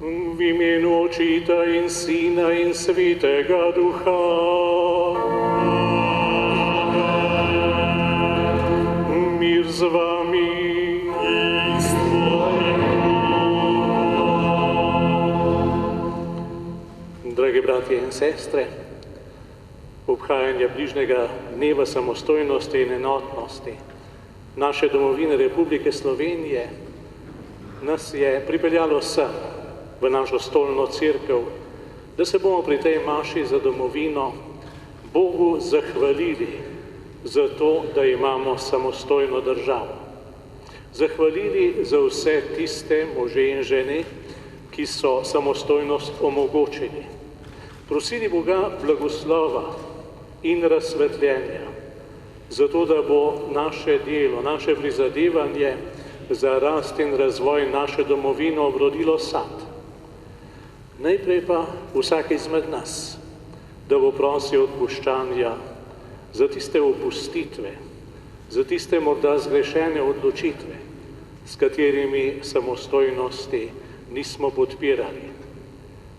V imenu Očeta in Sina in Svetega Duha. Mir z vami. In s tvojim. Dragi bratje in sestre, obhajanje bližnjega dneva samostojnosti in enotnosti naše domovine Republike Slovenije nas je pripeljalo sem v našo stolno cerkev, da se bomo pri tej maši za domovino Bogu zahvalili za to, da imamo samostojno državo. Zahvalili za vse tiste može in žene, ki so samostojnost omogočili. Prosili Boga blagoslova in razsvetljenja, zato da bo naše delo, naše prizadevanje za rast in razvoj naše domovine obrodilo sad. Najprej pa vsak izmed nas, da bo prosil odpuščanja za tiste opustitve, za tiste morda zgrešene odločitve, s katerimi samostojnosti nismo podpirali.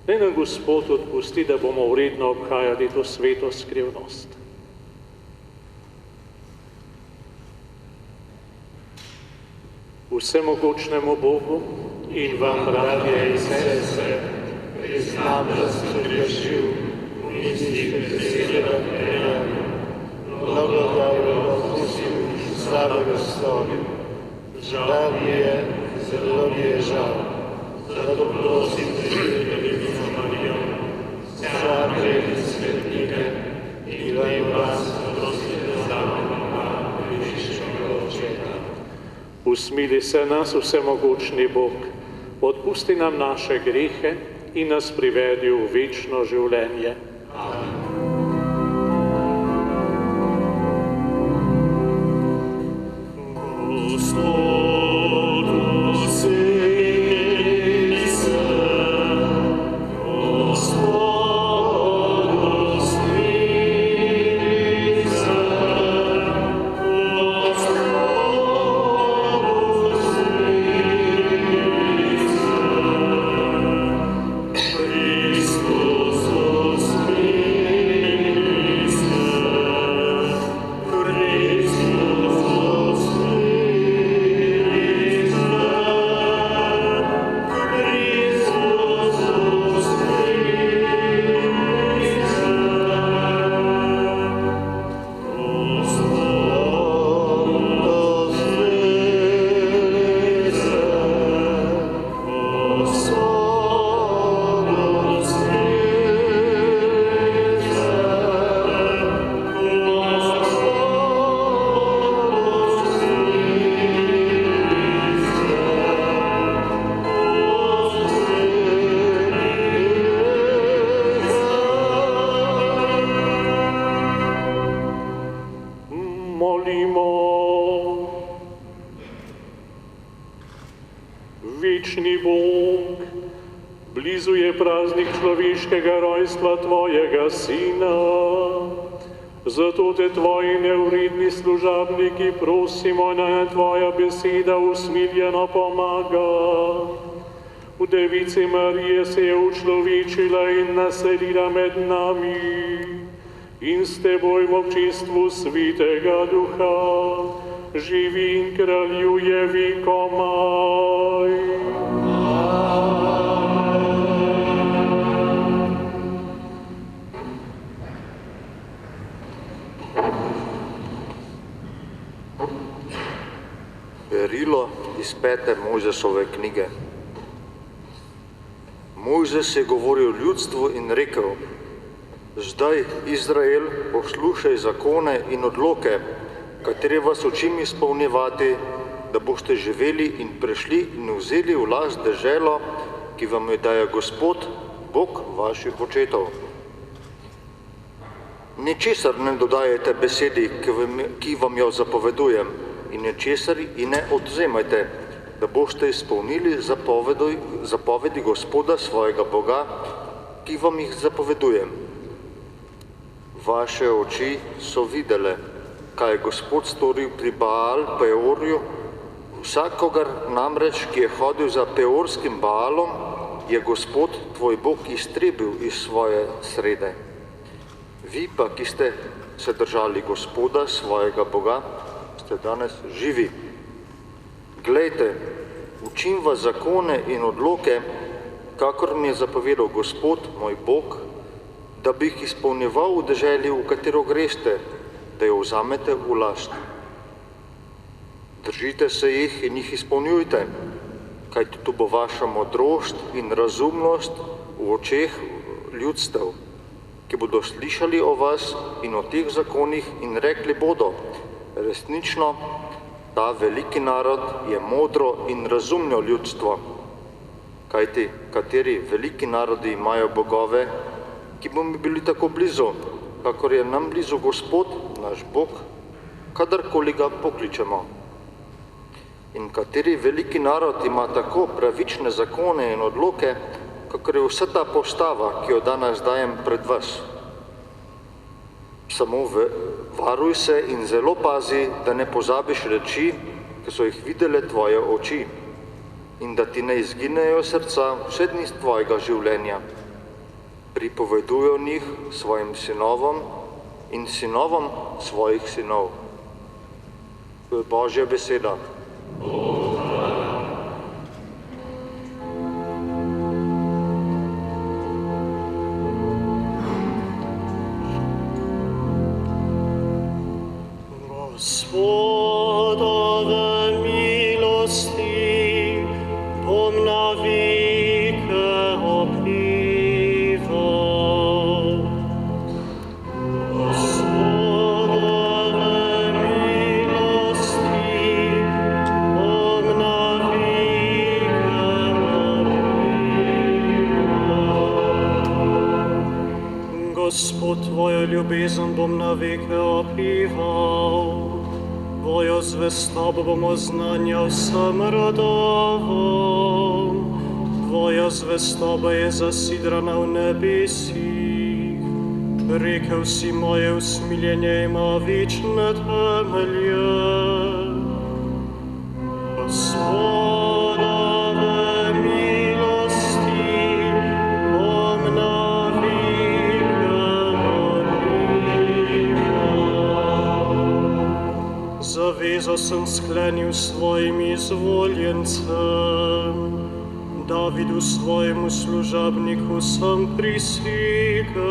Naj nam Gospod odpusti, da bomo vredno obhajali to sveto skrivnost. Vsemogočnemu Bogu in vam, bratje in sestre, priznam, da sem grešil v mislih, besedah, dejanju, blagodajno opustil in slabega storil. Žal mi je, zelo mi je žal. Zato prosim Devico Marijo, vse anđele in svetnike in tudi vas prosite za mene, grešnega očeta. Usmili se nas, vsemogočni Bog, odpusti nam naše grehe in nas privedi v večno življenje. Amen. Večni Bog, blizu je praznik človeškega rojstva Tvojega Sina. Zato te Tvoji nevredni služabniki prosimo, naj Tvoja beseda usmiljeno pomaga. V Devici Marije se je učlovečila in naselila med nami in s Teboj v občinstvu Svetega Duha živi in kraljuje vekomaj. Berilo iz 5. Mojzesove knjige. Mojzes je govoril ljudstvu in rekel: Zdaj, Izrael, poslušaj zakone in odloke, katere vas učim izpolnjevati, da boste živeli in prešli in vzeli v last deželo, ki vam jo daje Gospod, Bog vaših očetov. Ničesar ne dodajajte besedi, ki vam jo zapovedujem, in ničesar ji ne odvzemajte, da boste izpolnili zapovedi Gospoda svojega Boga, ki vam jih zapovedujem. Vaše oči so videle, kaj je Gospod storil pri Baal Peorju, vsakogar namreč, ki je hodil za peorskim Baalom, je Gospod tvoj Bog iztrebil iz svoje srede. Vi pa, ki ste se držali Gospoda, svojega Boga, ste danes živi. Glejte, učim vas zakone in odloke, kakor mi je zapovedal Gospod, moj Bog, da bi jih izpolnjeval v deželi, v katero greste, da jo vzamete v last. Držite se jih in jih izpolnjujte, kajti to bo vaša modrost in razumnost v očeh ljudstev, ki bodo slišali o vas in o teh zakonih in rekli bodo, resnično, ta veliki narod je modro in razumno ljudstvo, kajti kateri veliki narodi imajo bogove, ki bomo bili tako blizu, kakor je nam blizu Gospod, naš Bog, kadarkoli ga pokličemo. In kateri veliki narod ima tako pravične zakone in odloke, kakor je vsa ta postava, ki jo danes dajem pred vas. Samo varuj se in zelo pazi, da ne pozabiš reči, ki so jih videle tvoje oči, in da ti ne izginejo srca vse dni tvojega življenja. Pripoveduj o njih svojim sinovom in sinovom svojih sinov. To je Božja beseda. Gospodove milosti bom navike opival. Gospodove milosti bom navike opival. Gospod, tvojo ljubezen bom navike opival. Tvojo zvestobo bom oznanjal vsem rodovom. Tvoja zvestoba je zasidrana v nebesih. Rekel si, moje usmiljenje ima večne temelje. Gospodove milosti bom navike opival. Zavezo sem sklenil svojim izvoljencem, Davidu svojemu služabniku sem prisegel,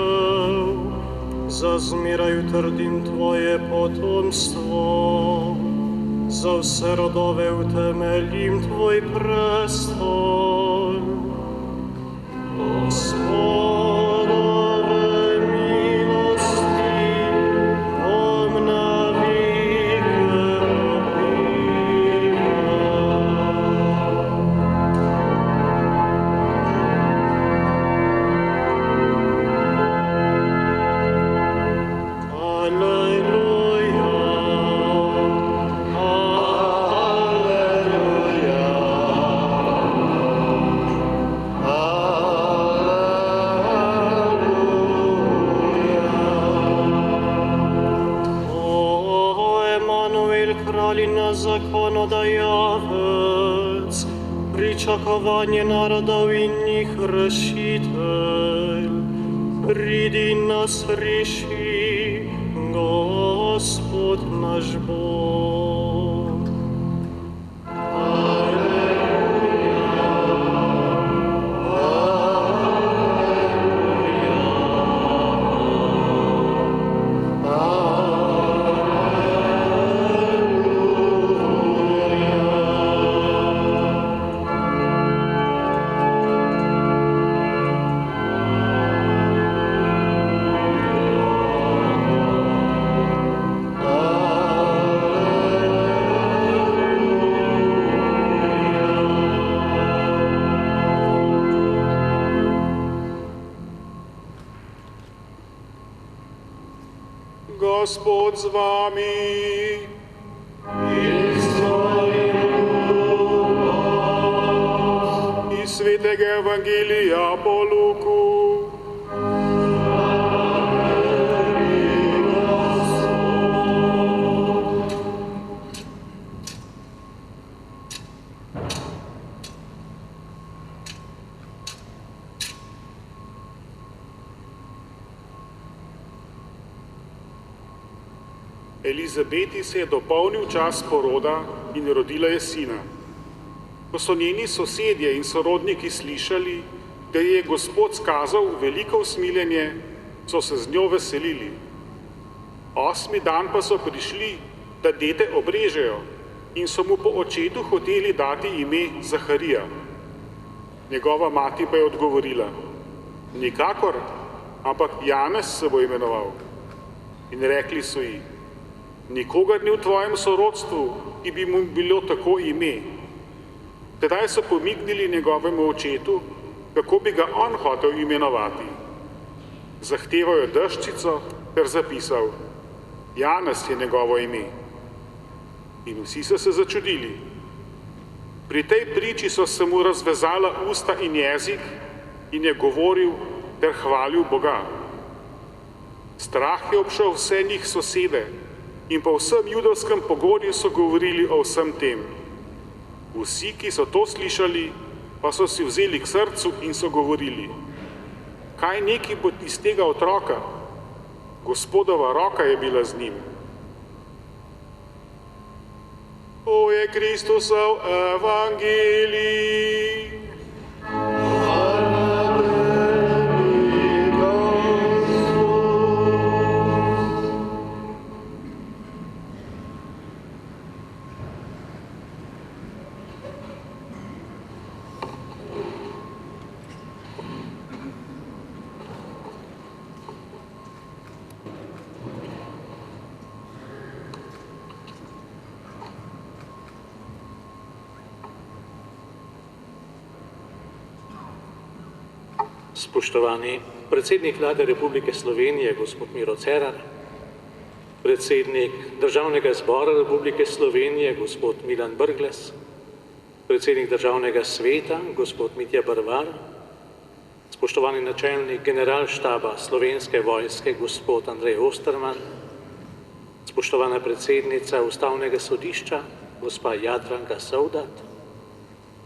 za zmeraj utrdim tvoje potomstvo, za vse rodove utemeljim tvoj prestol. Gospodove milosti bom navike zakonodajavec, pričakovanje narodov in njih rešitelj. Pridi in nas reši, Gospod naš Bog. Gospod z vami. In s tvojim duhom. Iz svetega evangelija po Luku. Elizabeti se je dopolnil čas poroda in rodila je sina. Ko so njeni sosedje in sorodniki slišali, da je Gospod skazal veliko usmiljenje, so se z njo veselili. 8. dan pa so prišli, da dete obrežejo in so mu po očetu hoteli dati ime Zaharija. Njegova mati pa je odgovorila: nikakor, ampak Janez se bo imenoval. In rekli so ji: nikogar ni v tvojem sorodstvu, ki bi mu bilo tako ime. Tedaj so pomignili njegovemu očetu, kako bi ga on hotel imenovati. Zahteval je deščico ter zapisal: Janez je njegovo ime. In vsi so se začudili. Pri tej priči so se mu razvezala usta in jezik in je govoril ter hvalil Boga. Strah je obšel vse njih sosede in po vsem judovskem pogorju so govorili o vsem tem. Vsi, ki so to slišali, pa so si vzeli k srcu in so govorili: kaj neki bo iz tega otroka? Gospodova roka je bila z njim. To je Kristusov evangelij. Spoštovani predsednik Vlade Republike Slovenije, gospod Miro Cerar, predsednik Državnega zbora Republike Slovenije, gospod Milan Brglez, predsednik Državnega sveta, gospod Mitja Bervar, spoštovani načelnik Generalštaba Slovenske vojske, gospod Andrej Osterman, spoštovana predsednica Ustavnega sodišča, gospa Jadranka Sovdat,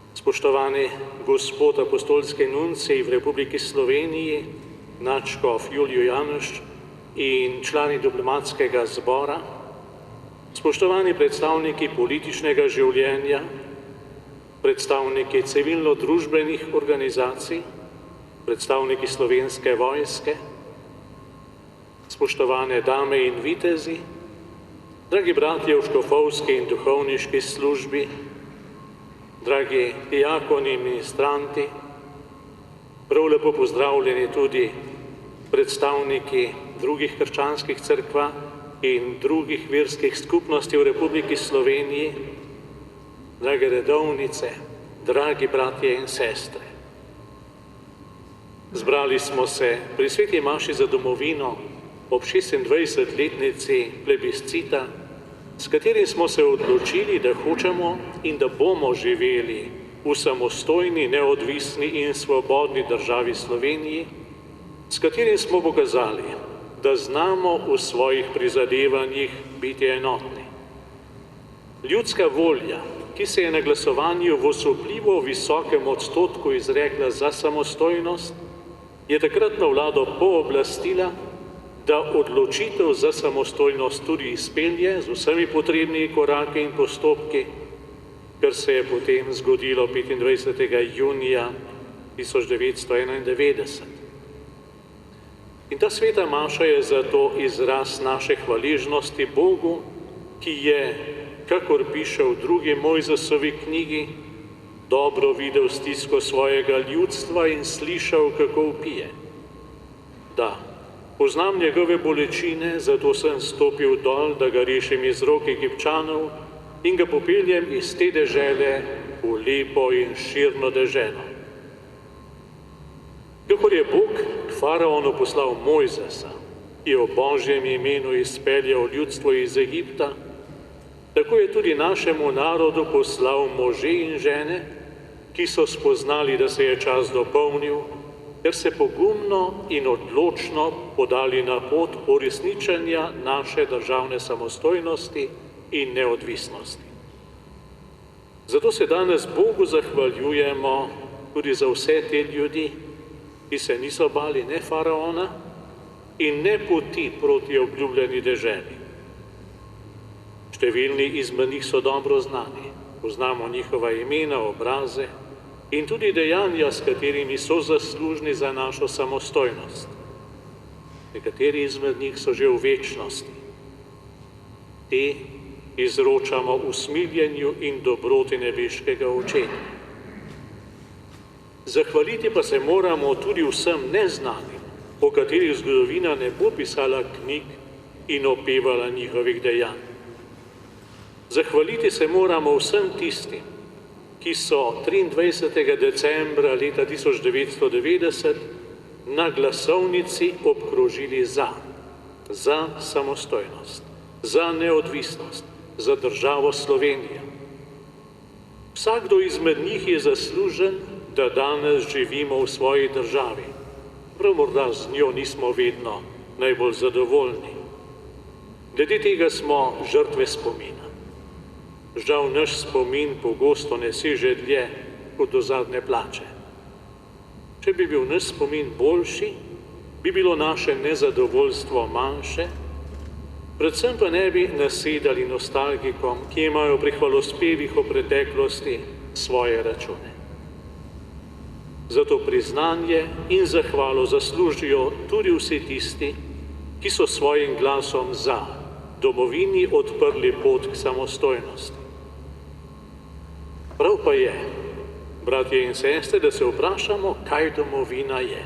spoštovani gospod apostolski nuncij v Republiki Sloveniji, nadškof Julio Januš in člani diplomatskega zbora, spoštovani predstavniki političnega življenja, predstavniki civilno-družbenih organizacij, predstavniki Slovenske vojske, spoštovane dame in vitezi, dragi bratje v škofovski in duhovniški službi, dragi diakoni in ministranti, prav lepo pozdravljeni tudi predstavniki drugih krščanskih cerkva in drugih verskih skupnosti v Republiki Sloveniji, drage redovnice, dragi bratje in sestre. Zbrali smo se pri sveti maši za domovino ob 26-letnici plebiscita, s katerim smo se odločili, da hočemo in da bomo živeli v samostojni, neodvisni in svobodni državi Sloveniji, s katerim smo pokazali, da znamo v svojih prizadevanjih biti enotni. Ljudska volja, ki se je na glasovanju v osupljivo visokem odstotku izrekla za samostojnost, je takratno vlado pooblastila, da odločitev za samostojnost tudi izpelje z vsemi potrebnimi koraki in postopki, kar se je potem zgodilo 25. junija 1991. In ta sveta maša je zato izraz naše hvaležnosti Bogu, ki je, kakor piše v drugi Mojzesovi knjigi, dobro videl stisko svojega ljudstva in slišal, kako vpije. Da, poznam njegove bolečine, zato sem stopil dol, da ga rešim iz rok Egipčanov in ga popeljem iz te dežele v lepo in širno deželo. Kakor je Bog k faraonu poslal Mojzesa, ki je v Božjem imenu izpeljal ljudstvo iz Egipta, tako je tudi našemu narodu poslal može in žene, ki so spoznali, da se je čas dopolnil, ter se pogumno in odločno podali na pot uresničenja naše državne samostojnosti in neodvisnosti. Zato se danes Bogu zahvaljujemo tudi za vse te ljudi, ki se niso bali ne faraona in ne poti proti obljubljeni deželi. Številni izmed njih so dobro znani, poznamo njihova imena, obraze in tudi dejanja, s katerimi so zaslužni za našo samostojnost. Nekateri izmed njih so že v večnosti. Te izročamo v smiljenju in dobroti nebeškega Očeta. Zahvaliti pa se moramo tudi vsem neznanim, o katerih zgodovina ne bo pisala knjig in opevala njihovih dejanj. Zahvaliti se moramo vsem tistim, ki so 23. decembra leta 1990 na glasovnici obkrožili za samostojnost, za neodvisnost, za državo Slovenijo. Vsakdo izmed njih je zaslužen, da danes živimo v svoji državi. Prav morda z njo nismo vedno najbolj zadovoljni. Glede tega smo žrtve spomina. Žal naš spomin pogosto ne seže dlje kot do zadnje plače. Če bi bil naš spomin boljši, bi bilo naše nezadovoljstvo manjše, predvsem pa ne bi nasedali nostalgikom, ki imajo pri hvalospevih o preteklosti svoje račune. Zato priznanje in zahvalo zaslužijo tudi vsi tisti, ki so svojim glasom za domovini odprli pot k samostojnosti. Prav pa je, bratje in sestre, da se vprašamo, kaj domovina je.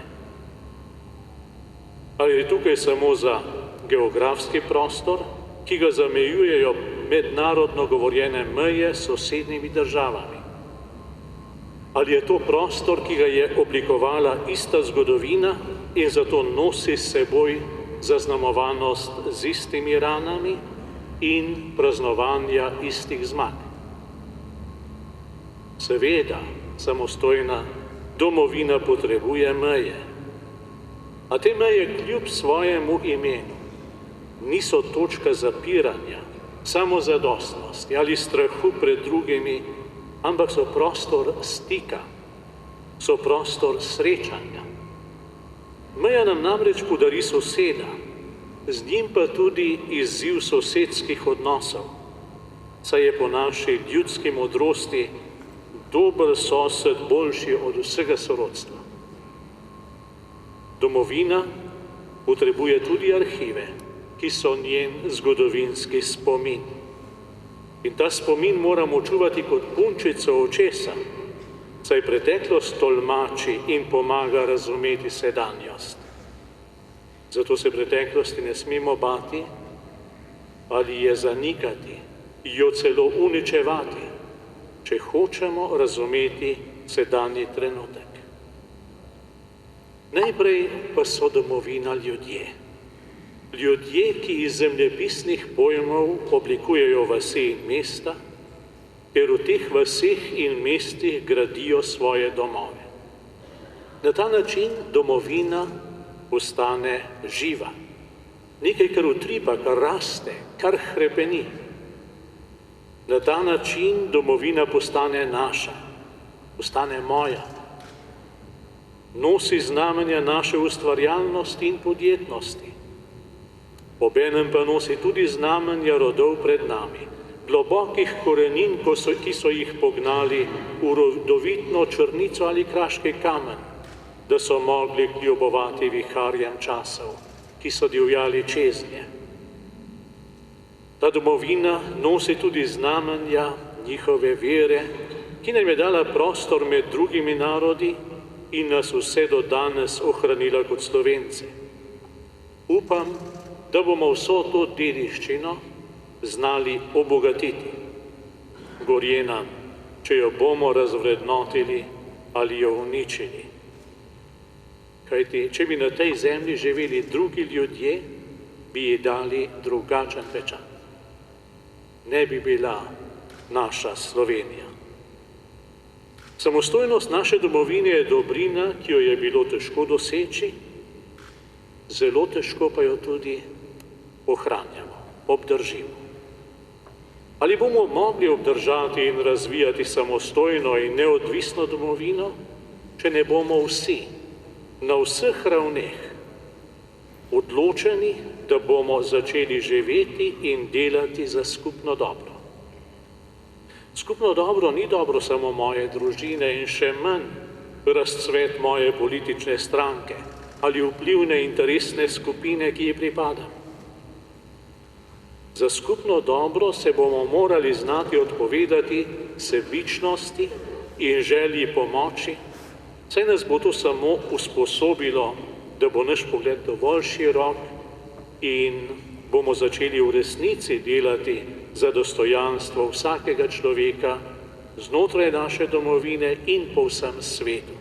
Ali je tukaj samo za geografski prostor, ki ga zamejujejo mednarodno govorjene meje s sosednjimi državami? Ali je to prostor, ki ga je oblikovala ista zgodovina in zato nosi s seboj zaznamovanost z istimi ranami in praznovanja istih zmag? Seveda, samostojna domovina potrebuje meje, a te meje kljub svojemu imenu niso točka zapiranja, samozadostnosti ali strahu pred drugimi, ampak so prostor stika, so prostor srečanja. Meja nam namreč podari soseda, z njim pa tudi izziv sosedskih odnosov, saj je po naši ljudski modrosti dober sosed boljši od vsega sorodstva. Domovina potrebuje tudi arhive, ki so njen zgodovinski spomin. In ta spomin moramo čuvati kot punčico očesa, saj preteklost tolmači in pomaga razumeti sedanjost. Zato se preteklosti ne smemo bati ali je zanikati, jo celo uničevati, če hočemo razumeti sedanji trenutek. Najprej pa so domovina ljudje. Ljudje, ki iz zemljepisnih pojmov oblikujejo vasi in mesta, ter v teh vaseh in mestih gradijo svoje domove. Na ta način domovina postane živa. Nekaj, kar utripa, kar raste, kar hrepeni. Na ta način domovina postane naša, postane moja. Nosi znamenja naše ustvarjalnosti in podjetnosti. Obenem pa nosi tudi znamenja rodov pred nami, globokih korenin, ki so jih pognali v rodovitno Črnico ali Kraški kamen, da so mogli kljubovati viharjem časov, ki so divjali čez nje. Ta domovina nosi tudi znamenja njihove vere, ki nam je dala prostor med drugimi narodi in nas vse do danes ohranila kot Slovenci. Upam, da bomo vso to dediščino znali obogatiti. Gorje nam, če jo bomo razvrednotili ali jo uničili. Kajti, če bi na tej zemlji živeli drugi ljudje, bi ji dali drugačen pečat. Ne bi bila naša Slovenija. Samostojnost naše domovine je dobrina, ki jo je bilo težko doseči, zelo težko pa jo tudi ohranjamo, obdržimo. Ali bomo mogli obdržati in razvijati samostojno in neodvisno domovino, če ne bomo vsi, na vseh ravneh, odločeni, da bomo začeli živeti in delati za skupno dobro. Skupno dobro ni dobro samo moje družine in še manj razcvet moje politične stranke ali vplivne interesne skupine, ki ji pripadam. Za skupno dobro se bomo morali znati odpovedati sebičnosti in želji pomoči, saj nas bo to samo usposobilo, da bo naš pogled dovolj širok in bomo začeli v resnici delati za dostojanstvo vsakega človeka znotraj naše domovine in po vsem svetu.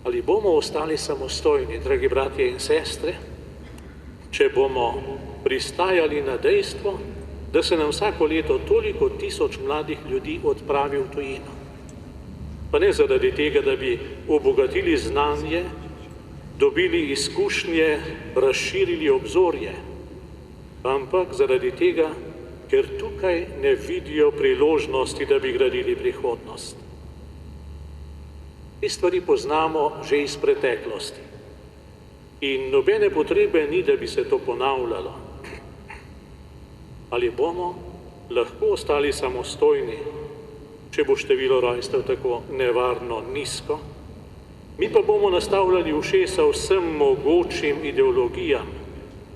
Ali bomo ostali samostojni, dragi bratje in sestre, če bomo pristajali na dejstvo, da se nam vsako leto toliko tisoč mladih ljudi odpravi v tujino? Pa ne zaradi tega, da bi obogatili znanje, dobili izkušnje, razširili obzorje, ampak zaradi tega, ker tukaj ne vidijo priložnosti, da bi gradili prihodnost. Te stvari poznamo že iz preteklosti in nobene potrebe ni, da bi se to ponavljalo. Ali bomo lahko ostali samostojni, če bo število rojstev tako nevarno nizko? Mi pa bomo nastavljali ušesa vsem mogočim ideologijam,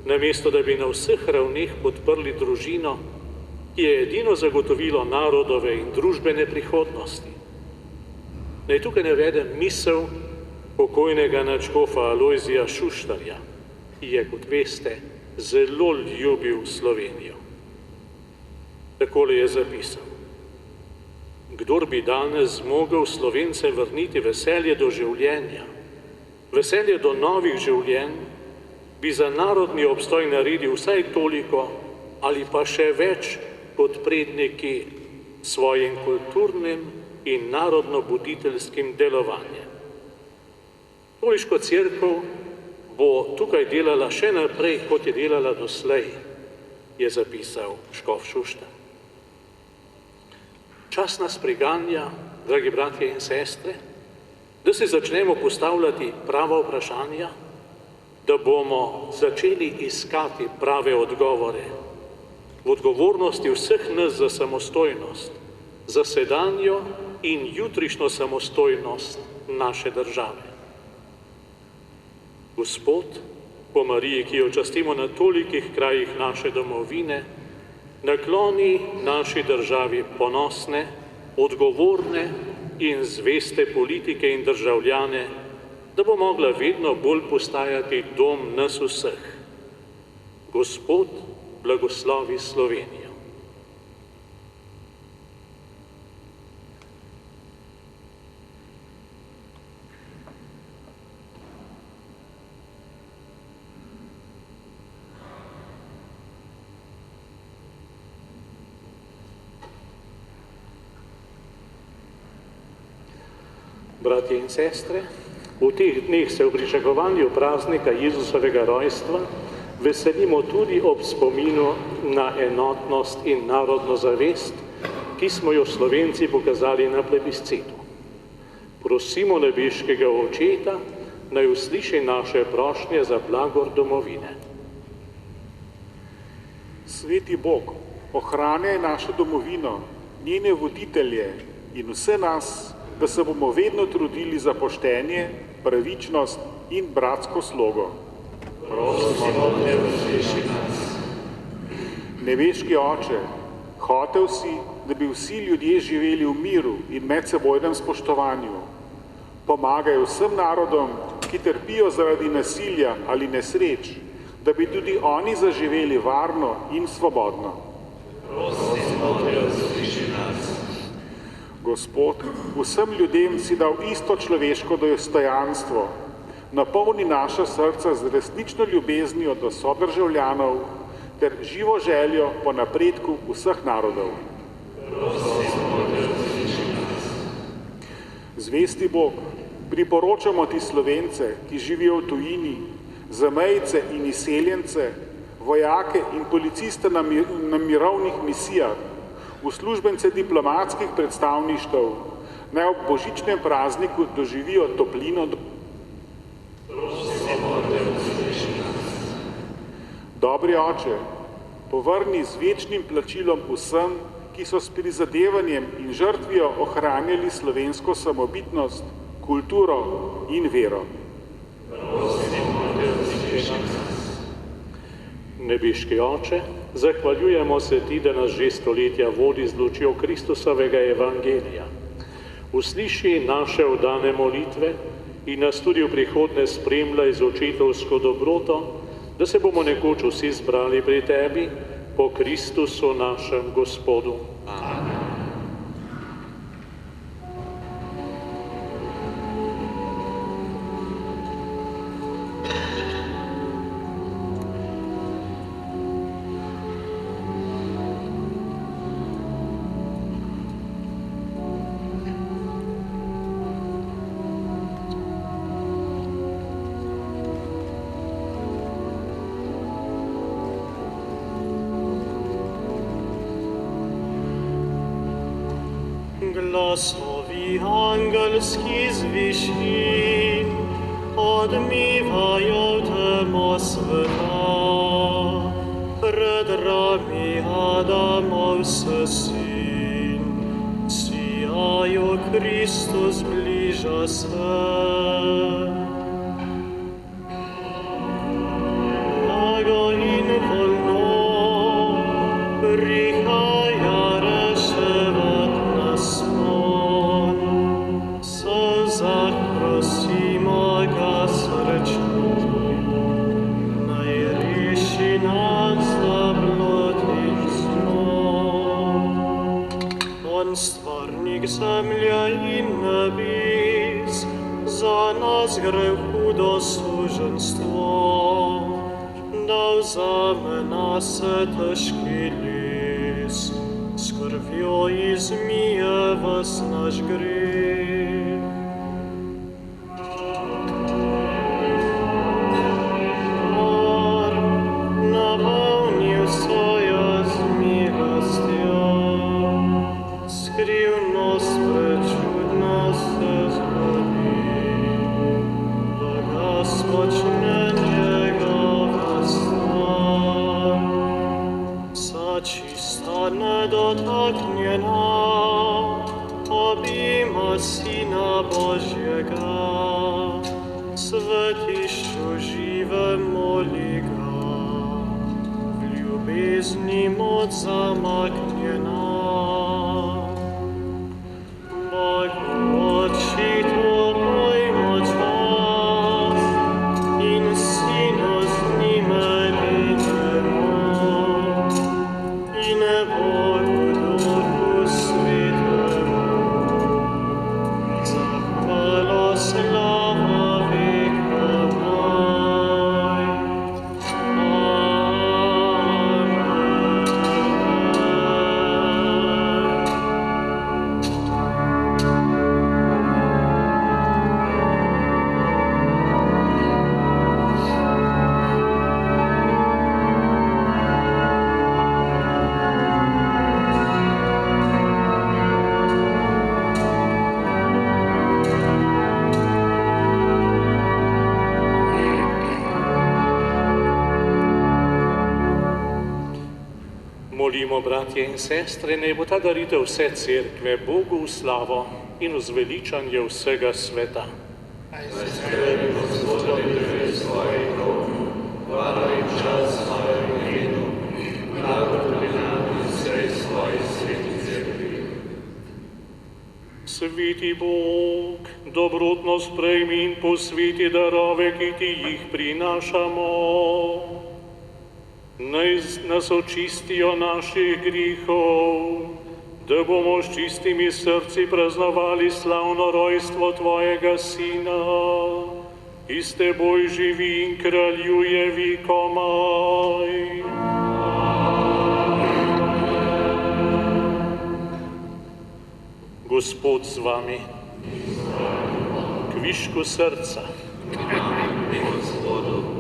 namesto da bi na vseh ravneh podprli družino, ki je edino zagotovilo narodove in družbene prihodnosti. Naj tukaj navedem misel pokojnega nadškofa Alojzija Šuštarja, ki je, kot veste, zelo ljubil Slovenijo. Takole je zapisal: kdor bi danes zmogel Slovencem vrniti veselje do življenja, veselje do novih življenj, bi za narodni obstoj naredil vsaj toliko ali pa še več kot predniki svojim kulturnim in narodno-buditeljskim delovanjem. Katoliška cerkev bo tukaj delala še naprej, kot je delala doslej, je zapisal škof Šuštar. Čas nas priganja, dragi bratje in sestre, da se začnemo postavljati prava vprašanja, da bomo začeli iskati prave odgovore v odgovornosti vseh nas za samostojnost, za sedanjo in jutrišnjo samostojnost naše države. Gospod, po Mariji, ki jo častimo na tolikih krajih naše domovine, nakloni naši državi ponosne, odgovorne in zveste politike in državljane, da bo mogla vedno bolj postajati dom nas vseh. Gospod blagoslovi Slovenijo. Bratje in sestre, v teh dneh se v pričakovanju praznika Jezusovega rojstva veselimo tudi ob spominu na enotnost in narodno zavest, ki smo jo Slovenci pokazali na plebiscitu. Prosimo nebeškega Očeta, naj usliši naše prošnje za blagor domovine. Sveti Bog, ohranjaj našo domovino, njene voditelje in vse nas, da se bomo vedno trudili za poštenje, pravičnost in bratsko slogo. Prosimo te, usliši nas. Nebeški Oče, hotel si, da bi vsi ljudje živeli v miru in medsebojnem spoštovanju. Pomagaj vsem narodom, ki trpijo zaradi nasilja ali nesreč, da bi tudi oni zaživeli varno in svobodno. Prosimo te, usliši nas. Gospod, vsem ljudem si dal isto človeško dostojanstvo, napolni naša srca z resnično ljubeznijo do sodržavljanov ter živo željo po napredku vseh narodov. Prosimo te, usliši nas. Zvesti Bog, priporočamo ti Slovence, ki živijo v tujini, zamejce in izseljence, vojake in policiste na mirovnih misijah, uslužbence diplomatskih predstavništev, naj ob božičnem prazniku doživijo toplino. Prosimo te, Dobri oče, povrni z večnim plačilom vsem, ki so s prizadevanjem in žrtvijo ohranjali slovensko samobitnost, kulturo in vero. Nebeški Oče, zahvaljujemo se Ti, da nas že stoletja vodi z lučjo Kristusovega evangelija. Usliši naše vdane molitve in nas tudi v prihodnje spremljaj z očetovsko dobroto, da se bomo nekoč vsi zbrali pri Tebi, po Kristusu našem Gospodu. Amen. Glasovi angelski z višin odmivajo temo sveta, pred rami Adamov sin, sijajo Kristus bliža se. Nago in volno prihaja reševat nas on, slzah prosimo ga srčno, naj reši nas za blud in zlo. On stvarnik zemlje in nebes, za nas gre hudo suženstvo, da vzame nas težki les, s krvjo izmije vas naš greh. Mar napolnil svojo z milostjo, skrivnost prečudno se zgodi, spočne njegova stvar, vsa čista nedotaknjena, obima Sina Božjega, svetišču žive moli ga, v ljubezni moč zamaknjena. Bog očito pojmo čas, in Sinu z njime linemo, in Bogu Duhu Svetemu, zahvalo slava vekomaj. Molimo, bratje in sestre, naj bo ta daritev vse cerkve Bogu v slavo in v zveličanje vsega sveta. Skrebi Gospoda drže svojih rok, hvala in čas svojemu imenu, blagoslov nam in vsej svoji sveti cerkvi. Sveti Bog, dobrotno sprejmi in posveti darove, ki Ti jih prinašamo. Naj nas očistijo naših grihov, da bomo s čistimi srci praznovali slavno rojstvo Tvojega Sina, ki s Teboj živi in kraljuje vekomaj. Gospod z vami, kvišku srca,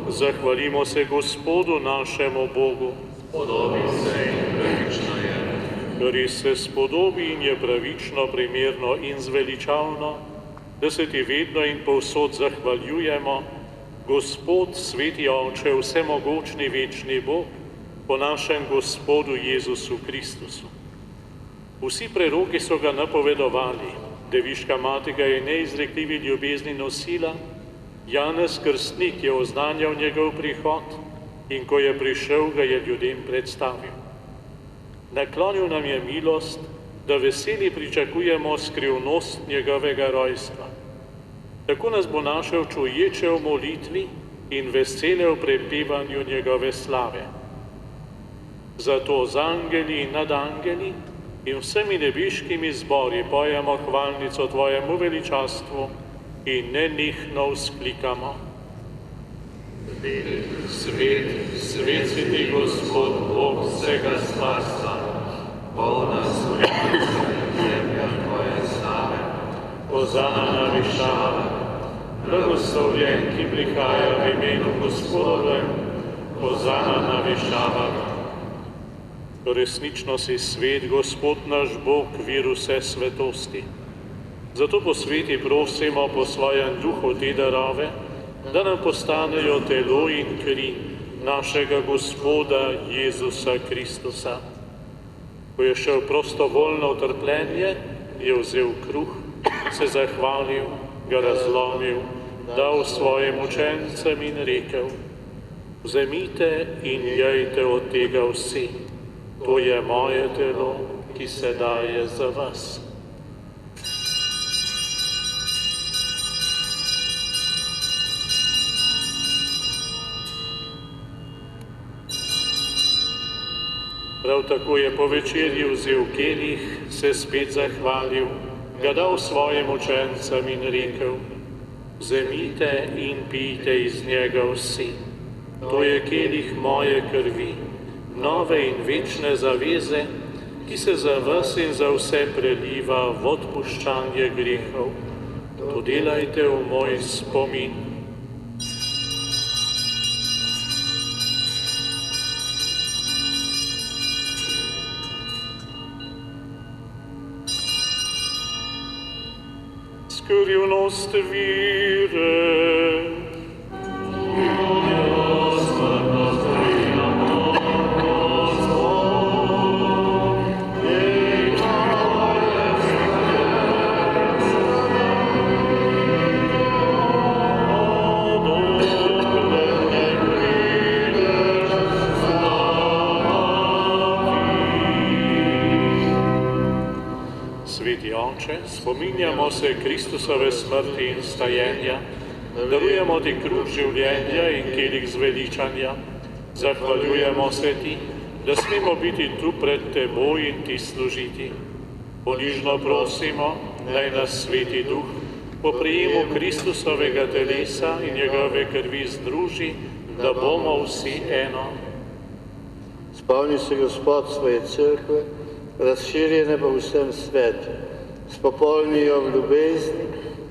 zahvalimo se Gospodu našemu Bogu. Podobi se in pravično je. Res se spodobi in je pravično, primerno in zveličavno, da se Ti vedno in povsod zahvaljujemo, Gospod, sveti Oče, vsemogočni večni Bog, po našem Gospodu Jezusu Kristusu. Vsi preroki so ga napovedovali, Deviška mati ga je neizrekljivi ljubezni nosila, Janez Krstnik je oznanjal njegov prihod in ko je prišel, ga je ljudem predstavil. Naklonil nam je milost, da veseli pričakujemo skrivnost njegovega rojstva. Tako nas bo našel čuječe v molitvi in vesele v prepevanju njegove slave. Zato z angeli in nad angeli in vsemi nebeškimi zbori pojemo hvalnico tvojemu veličastvu in nenehno vzklikamo. Svet, svet si ti, Gospod, Bog vsega stvarstva, polna svetosti zemlja tvoje slave. Hozana na višavah, blagoslovljen, ki prihaja v imenu Gospodovem, hozana na višavah. Resnično si svet, Gospod naš Bog, vir vse svetosti. Zato po sveti prosimo po svojem duhu te darove, da nam postanejo telo in kri našega Gospoda Jezusa Kristusa. Ko je šel prostovoljno v trpljenje, je vzel kruh, se zahvalil, ga razlomil, dal svojim učencem in rekel: vzemite in jejte od tega vsi. To je moje telo, ki se daje za vas. Prav tako je po večerji vzel kelih, se spet zahvalil, ga dal svojim učencem in rekel: vzemite in pijte iz njega vsi. To je kelih moje krvi, nove in večne zaveze, ki se za vas in za vse preliva v odpuščanje grehov. To delajte v moj spomin. Skrivnost vire. Sveti Oče, spominjamo se Kristusove smrti in stajenja, darujemo ti kruh življenja in kelih zveličanja. Zahvaljujemo se ti, da smemo biti tu pred teboj in ti služiti. Ponižno prosimo, naj nas Sveti Duh po prijemu Kristusovega telesa in njegove krvi združi, da bomo vsi eno. Spomni se, Gospod, svoje cerkve, razširjene po vsem svetu, spopolni jo v ljubezni,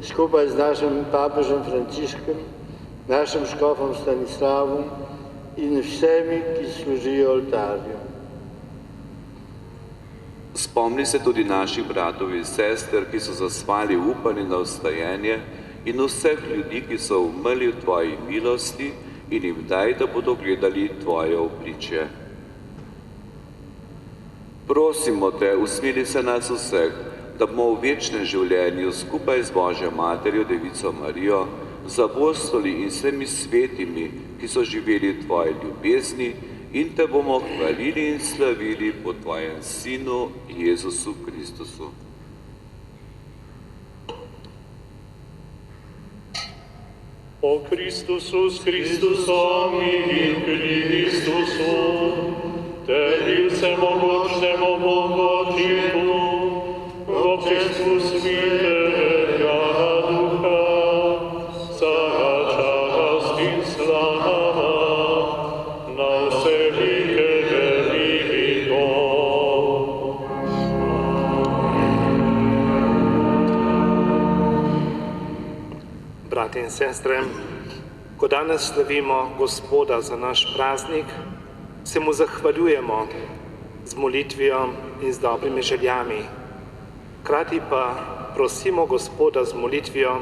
skupaj z našim papežem Frančiškem, našim škofom Stanislavom in vsemi, ki služijo oltarju. Spomni se tudi naših bratov in sester, ki so zasvali upanje na vstajenje, in vseh ljudi, ki so umrli v tvoji milosti, in jim daj, da bodo gledali tvoje obličje. Prosimo te, usmili se nas vseh, da bomo v večnem življenju skupaj z Božjo Materjo, Devico Marijo, z apostoli in vsemi svetimi, ki so živeli v tvoji ljubezni, in te bomo hvalili in slavili po tvojem Sinu, Jezusu Kristusu. O Kristusu, s Kristusom in Kristusu, tebi vsemogočnemu Bogu Očetu, v občestvu Svetega Duha, vsaka čast in slava, na vse veke vekov. Brati in sestre, ko danes slavimo Gospoda za naš praznik, se mu zahvaljujemo z molitvijo in z dobrimi željami. Hkrati pa prosimo Gospoda z molitvijo,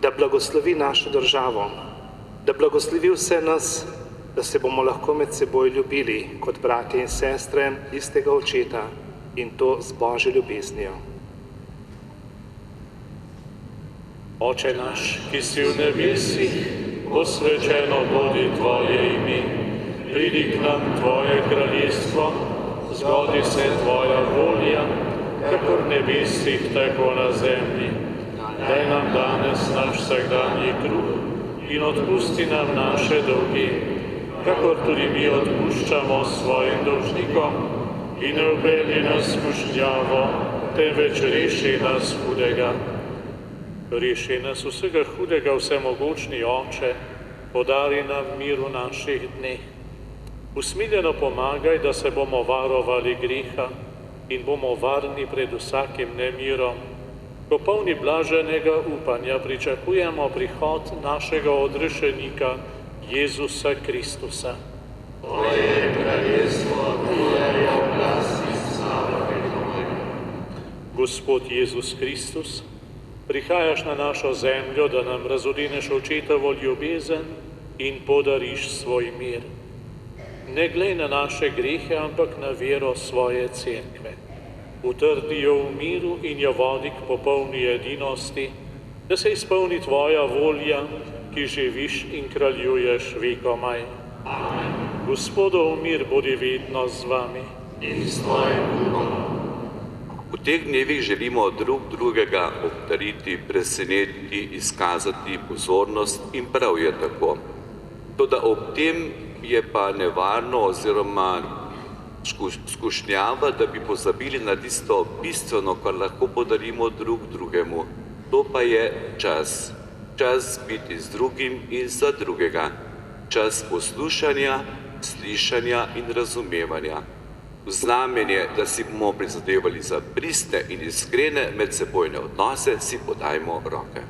da blagoslovi našo državo, da blagoslovi vse nas, da se bomo lahko med seboj ljubili kot bratje in sestre istega očeta in to z Božjo ljubeznijo. Oče naš, ki si v nebesih, posvečeno bodi tvoje ime, pridi k nam tvoje kraljestvo, zgodi se tvoja volja, kakor v nebesih, tako na zemlji. Daj nam danes naš vsakdanji kruh in odpusti nam naše dolge, kakor tudi mi odpuščamo svojim dolžnikom, in ne vpelji nas v skušnjavo, temveč reši nas hudega. Reši nas vsega hudega, vsemogočni Oče, podari nam mir v naših dneh. Usmiljeno pomagaj, da se bomo varovali greha in bomo varni pred vsakim nemirom, ko polni blaženega upanja pričakujemo prihod našega odrešenika, Jezusa Kristusa. Tvoje kraljestvo, tvoja je oblast in slava vekomaj. Gospod Jezus Kristus, prihajaš na našo zemljo, da nam razodineš očetovo ljubezen in podariš svoj mir. Ne glej na naše grehe, ampak na vero svoje cerkve. Utrdi jo v miru in jo vodi k popolni edinosti, da se izpolni tvoja volja, ki živiš in kraljuješ vekomaj. Amen. Gospodov mir bodi vedno z vami. In s tvojim duhom. V teh dnevih želimo drug drugega obdariti, presenetiti, izkazati pozornost in prav je tako. Toda ob tem je pa nevarno oziroma skušnjava, da bi pozabili na tisto bistveno, kar lahko podarimo drug drugemu. To pa je čas. Čas biti z drugim in za drugega. Čas poslušanja, slišanja in razumevanja. V znamenje, da si bomo prizadevali za pristne in iskrene medsebojne odnose, si podajmo roke.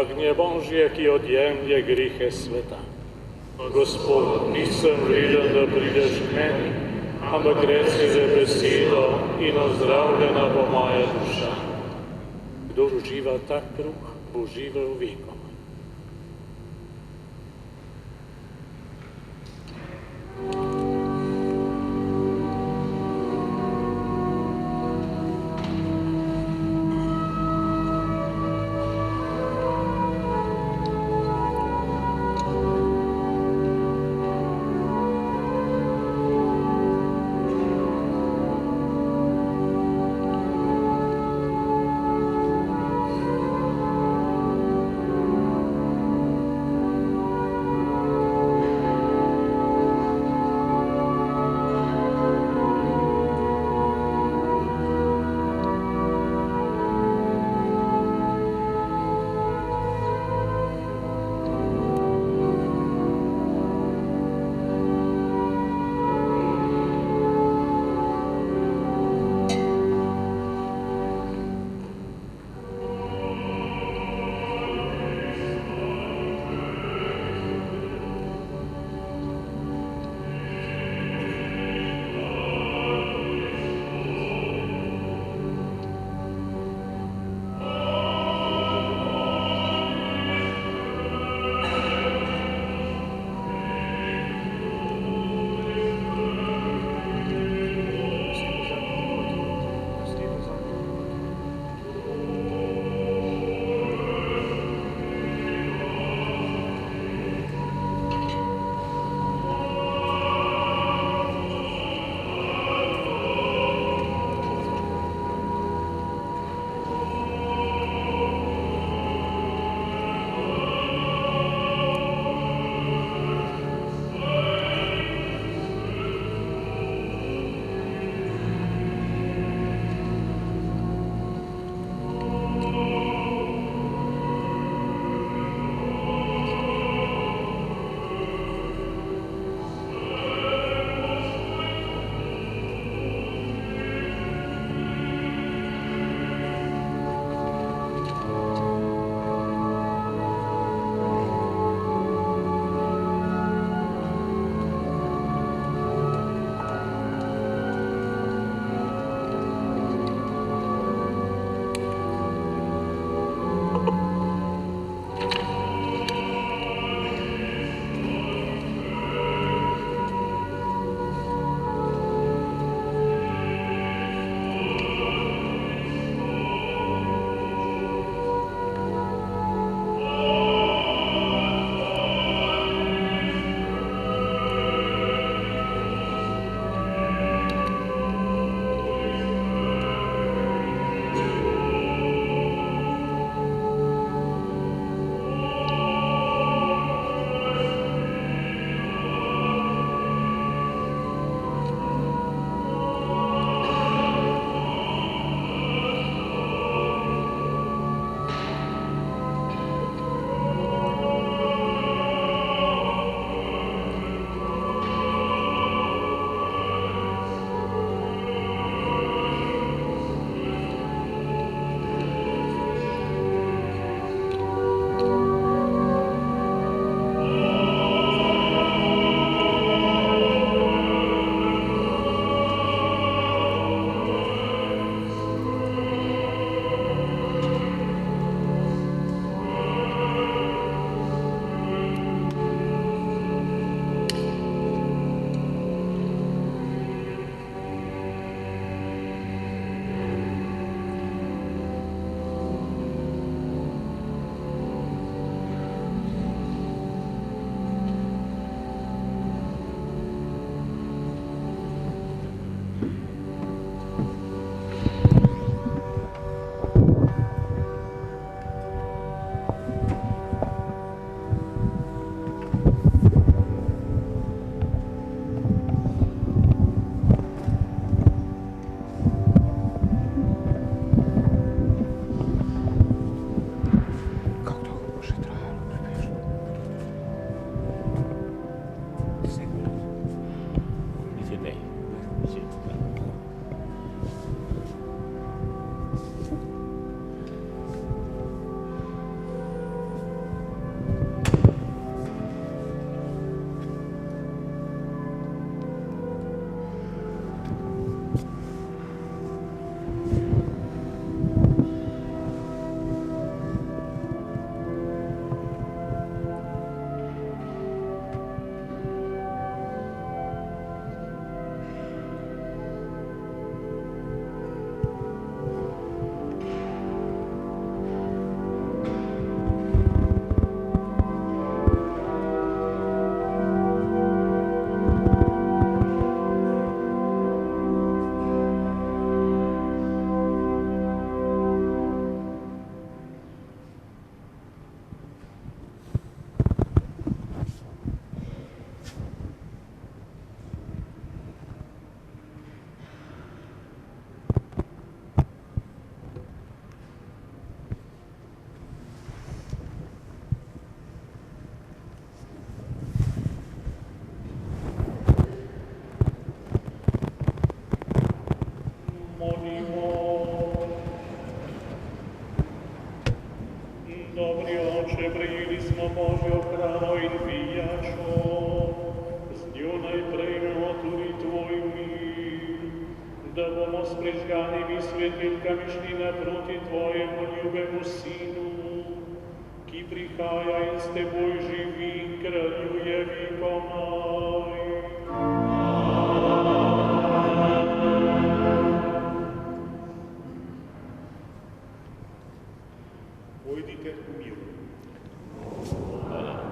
Jagnje Božje, ki odjemlje grehe sveta. Gospod, nisem vreden, da prideš k meni, ampak reci le besedo in ozdravljena bo moja duša. Kdor uživa tak kruh, bo živel vekom. Dobri oče, prejeli smo Božjo hrano in pijačo, z njo naj prejmemo tudi tvoj mir, da bomo s prižganimi svetilkami šli naproti tvojemu ljubemu Sinu, ki prihaja in s teboj živi in kraljuje vekomaj. Pojdite v miru. Hvala.